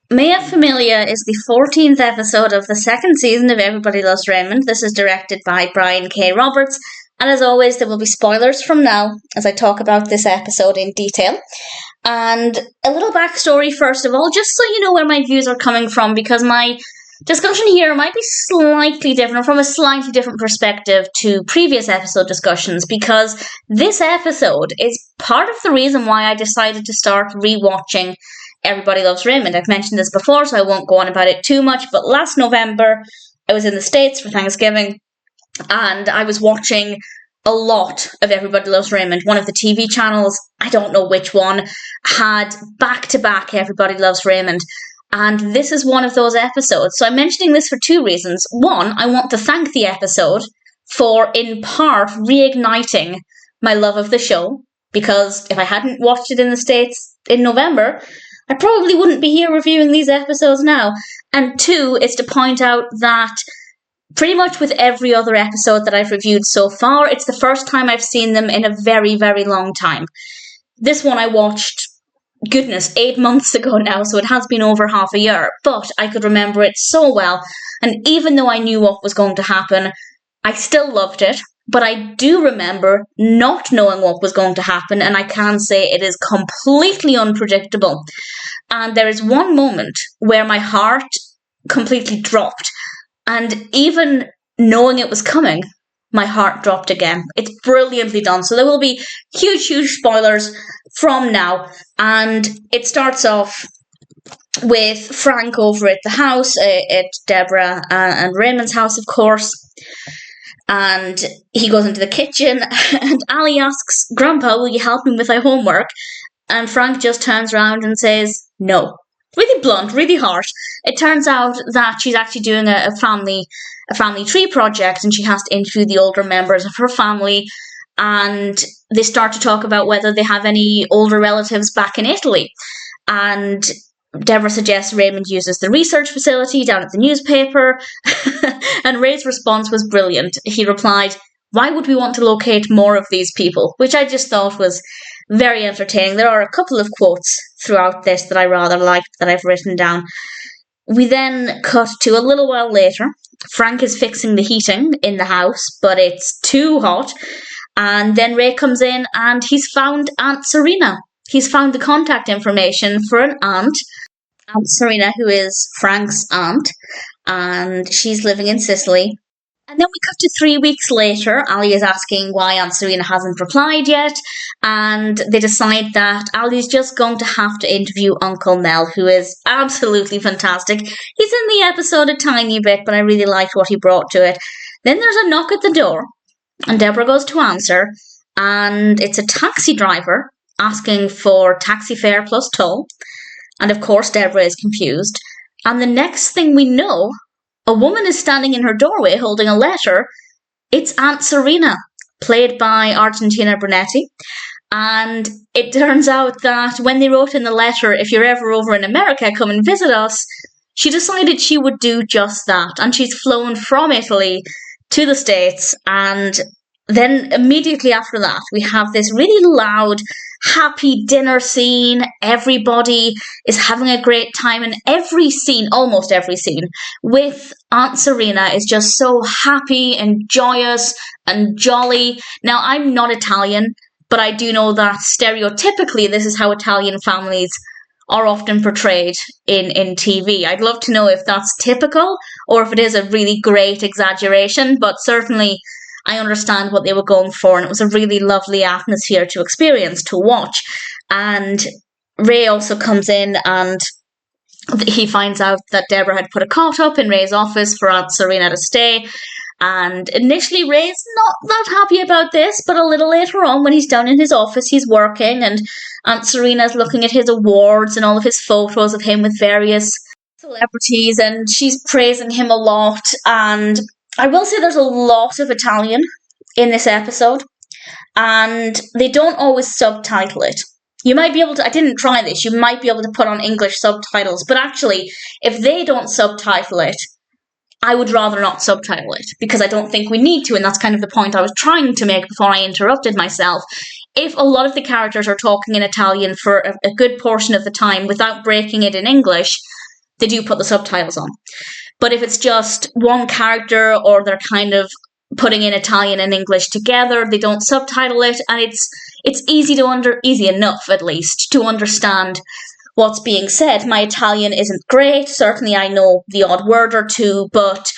Mia Familia is the 14th episode of the second season of Everybody Loves Raymond. This is directed by Brian K. Roberts, and as always, there will be spoilers from now as I talk about this episode in detail. And a little backstory, first of all, just so you know where my views are coming from, because my discussion here might be slightly different, from a slightly different perspective to previous episode discussions, because this episode is part of the reason why I decided to start rewatching Everybody Loves Raymond. I've mentioned this before, so I won't go on about it too much, but last November, I was in the States for Thanksgiving, and I was watching a lot of Everybody Loves Raymond. One of the TV channels, I don't know which one, had back-to-back Everybody Loves Raymond, and this is one of those episodes. So I'm mentioning this for two reasons. One, I want to thank the episode for, in part, reigniting my love of the show, because if I hadn't watched it in the States in November, I probably wouldn't be here reviewing these episodes now. And two, is to point out that pretty much with every other episode that I've reviewed so far, it's the first time I've seen them in a very, very long time. This one I watched, goodness, 8 months ago now, so it has been over half a year, but I could remember it so well, and even though I knew what was going to happen, I still loved it. But I do remember not knowing what was going to happen, and I can say it is completely unpredictable. And there is one moment where my heart completely dropped, and even knowing it was coming, my heart dropped again. It's brilliantly done. So there will be huge, huge spoilers from now, and it starts off with Frank over at the house, at Debra and Raymond's house, of course. And he goes into the kitchen, and Ali asks, "Grandpa, will you help me with my homework?" And Frank just turns around and says, "No." Really blunt, really harsh. It turns out that she's actually doing a family tree project, and she has to interview the older members of her family. And they start to talk about whether they have any older relatives back in Italy. And Debra suggests Raymond uses the research facility down at the newspaper, and Ray's response was brilliant. He replied, "Why would we want to locate more of these people?" Which I just thought was very entertaining. There are a couple of quotes throughout this that I rather liked that I've written down. We then cut to a little while later. Frank is fixing the heating in the house, but it's too hot. And then Ray comes in, and he's found Aunt Sarina. He's found the contact information for an aunt, Aunt Sarina, who is Frank's aunt, and she's living in Sicily. And then we cut to 3 weeks later. Ali is asking why Aunt Sarina hasn't replied yet, and they decide that Ali's just going to have to interview Uncle Mel, who is absolutely fantastic. He's in the episode a tiny bit, but I really liked what he brought to it. Then there's a knock at the door, and Debra goes to answer, and it's a taxi driver asking for taxi fare plus toll. And of course, Debra is confused. And the next thing we know, a woman is standing in her doorway holding a letter. It's Aunt Sarina, played by Argentina Brunetti. And it turns out that when they wrote in the letter, "If you're ever over in America, come and visit us," she decided she would do just that. And she's flown from Italy to the States, and then immediately after that, we have this really loud, happy dinner scene. Everybody is having a great time, and every scene, almost every scene, with Aunt Sarina is just so happy and joyous and jolly. Now, I'm not Italian, but I do know that stereotypically this is how Italian families are often portrayed in TV. I'd love to know if that's typical or if it is a really great exaggeration, but certainly I understand what they were going for, and it was a really lovely atmosphere to experience, to watch. And Ray also comes in, and he finds out that Debra had put a cot up in Ray's office for Aunt Sarina to stay. And initially Ray's not that happy about this, but a little later on when he's down in his office, he's working, and Aunt Sarina's looking at his awards and all of his photos of him with various celebrities, and she's praising him a lot. And I will say there's a lot of Italian in this episode, and they don't always subtitle it. You might be able to, I didn't try this, you might be able to put on English subtitles, but actually, if they don't subtitle it, I would rather not subtitle it, because I don't think we need to, and that's kind of the point I was trying to make before I interrupted myself. If a lot of the characters are talking in Italian for a good portion of the time without breaking it in English, they do put the subtitles on. But if it's just one character, or they're kind of putting in Italian and English together, they don't subtitle it, and it's easy enough at least to understand what's being said. My Italian isn't great. Certainly I know the odd word or two, but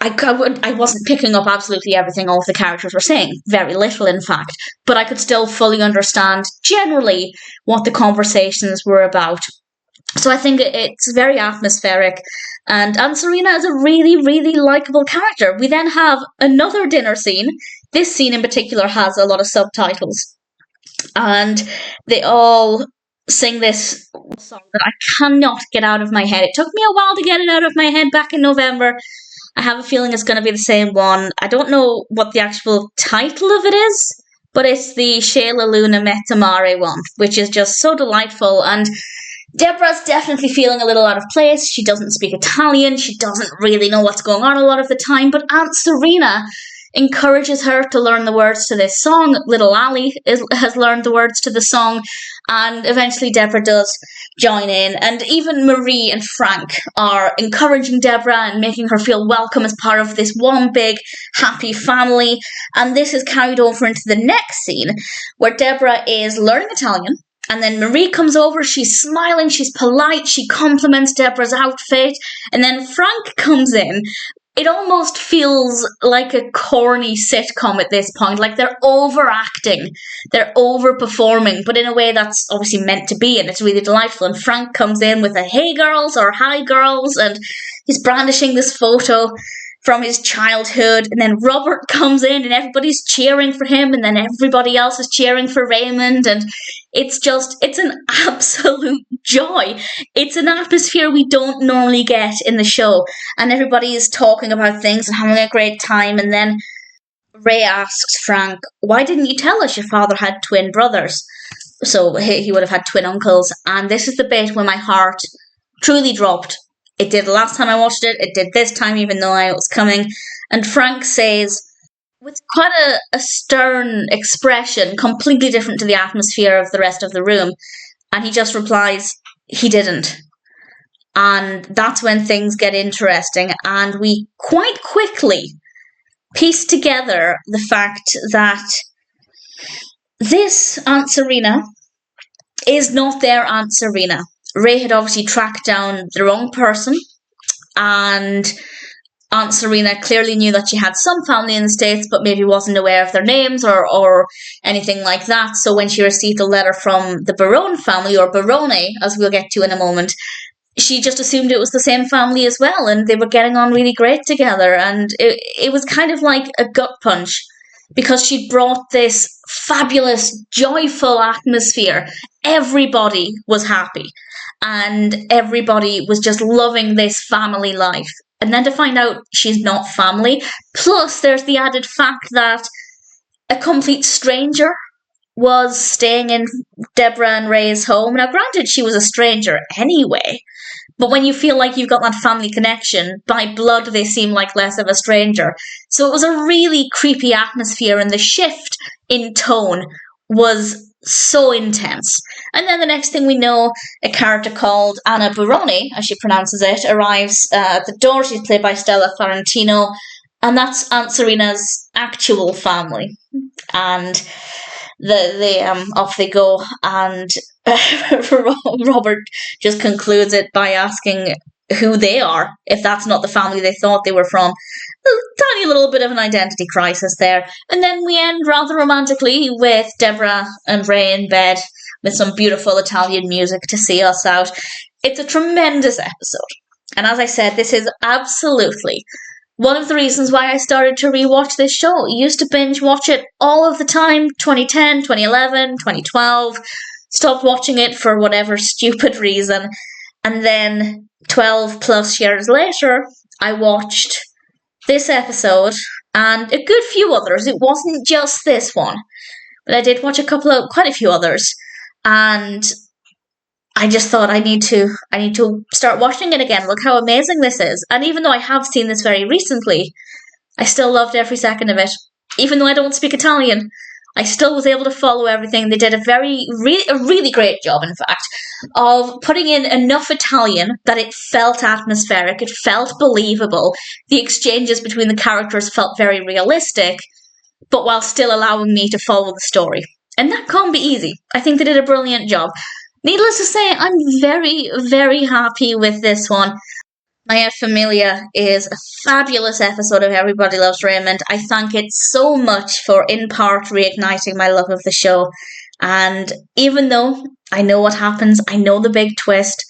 I wasn't picking up absolutely everything all of the characters were saying. Very little, in fact. But I could still fully understand generally what the conversations were about. So I think it's very atmospheric. And Sarina is a really, really likeable character. We then have another dinner scene. This scene in particular has a lot of subtitles. And they all sing this song that I cannot get out of my head. It took me a while to get it out of my head back in November. I have a feeling it's going to be the same one. I don't know what the actual title of it is, but it's the Shayla Luna Metamare one, which is just so delightful. And Debra's definitely feeling a little out of place. She doesn't speak Italian. She doesn't really know what's going on a lot of the time. But Aunt Sarina encourages her to learn the words to this song. Little Ali has learned the words to the song. And eventually Debra does join in. And even Marie and Frank are encouraging Debra and making her feel welcome as part of this one big happy family. And this is carried over into the next scene, where Debra is learning Italian. And then Marie comes over, she's smiling, she's polite, she compliments Debra's outfit. And then Frank comes in. It almost feels like a corny sitcom at this point. Like they're overacting, they're overperforming, but in a way that's obviously meant to be, and it's really delightful. And Frank comes in with a "Hey girls" or "Hi girls," and he's brandishing this photo from his childhood. And then Robert comes in and everybody's cheering for him, and then everybody else is cheering for Raymond, and it's an absolute joy. It's an atmosphere we don't normally get in the show, and everybody is talking about things and having a great time. And then Ray asks Frank, "Why didn't you tell us your father had twin brothers?" So he would have had twin uncles. And this is the bit where my heart truly dropped. It did the last time I watched it. It did this time, even though I knew it was coming. And Frank says, with quite a stern expression, completely different to the atmosphere of the rest of the room, and he just replies, "He didn't." And that's when things get interesting, and we quite quickly piece together the fact that this Aunt Sarina is not their Aunt Sarina. Ray had obviously tracked down the wrong person, and Aunt Sarina clearly knew that she had some family in the States, but maybe wasn't aware of their names or anything like that. So when she received a letter from the Barone family, or Barone, as we'll get to in a moment, she just assumed it was the same family as well, and they were getting on really great together. And it was kind of like a gut punch, because she brought this fabulous, joyful atmosphere. Everybody was happy, and everybody was just loving this family life. And then to find out she's not family, plus there's the added fact that a complete stranger was staying in Debra and Ray's home. Now, granted, she was a stranger anyway, but when you feel like you've got that family connection, by blood they seem like less of a stranger. So it was a really creepy atmosphere, and the shift in tone was so intense. And then the next thing we know, a character called Anna Barone, as she pronounces it, arrives at the door. She's played by Stella Farentino, and that's Aunt Sarina's actual family. And they off they go, and Robert just concludes it by asking who they are, if that's not the family they thought they were from. A tiny little bit of an identity crisis there. And then we end rather romantically with Debra and Ray in bed with some beautiful Italian music to see us out. It's a tremendous episode. And as I said, this is absolutely one of the reasons why I started to rewatch this show. I used to binge watch it all of the time, 2010, 2011, 2012. Stopped watching it for whatever stupid reason. And then 12 plus years later, I watched this episode and a good few others. It wasn't just this one, but I did watch quite a few others, and I just thought I need to start watching it again. Look how amazing this is. And even though I have seen this very recently, I still loved every second of it. Even though I don't speak Italian, I still was able to follow everything. They did a really great job, in fact, of putting in enough Italian that it felt atmospheric, it felt believable. The exchanges between the characters felt very realistic, but while still allowing me to follow the story. And that can't be easy. I think they did a brilliant job. Needless to say, I'm very happy with this one. My Famiglia is a fabulous episode of Everybody Loves Raymond. I thank it so much for, in part, reigniting my love of the show. And even though I know what happens, I know the big twist,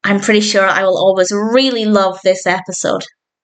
I'm pretty sure I will always really love this episode.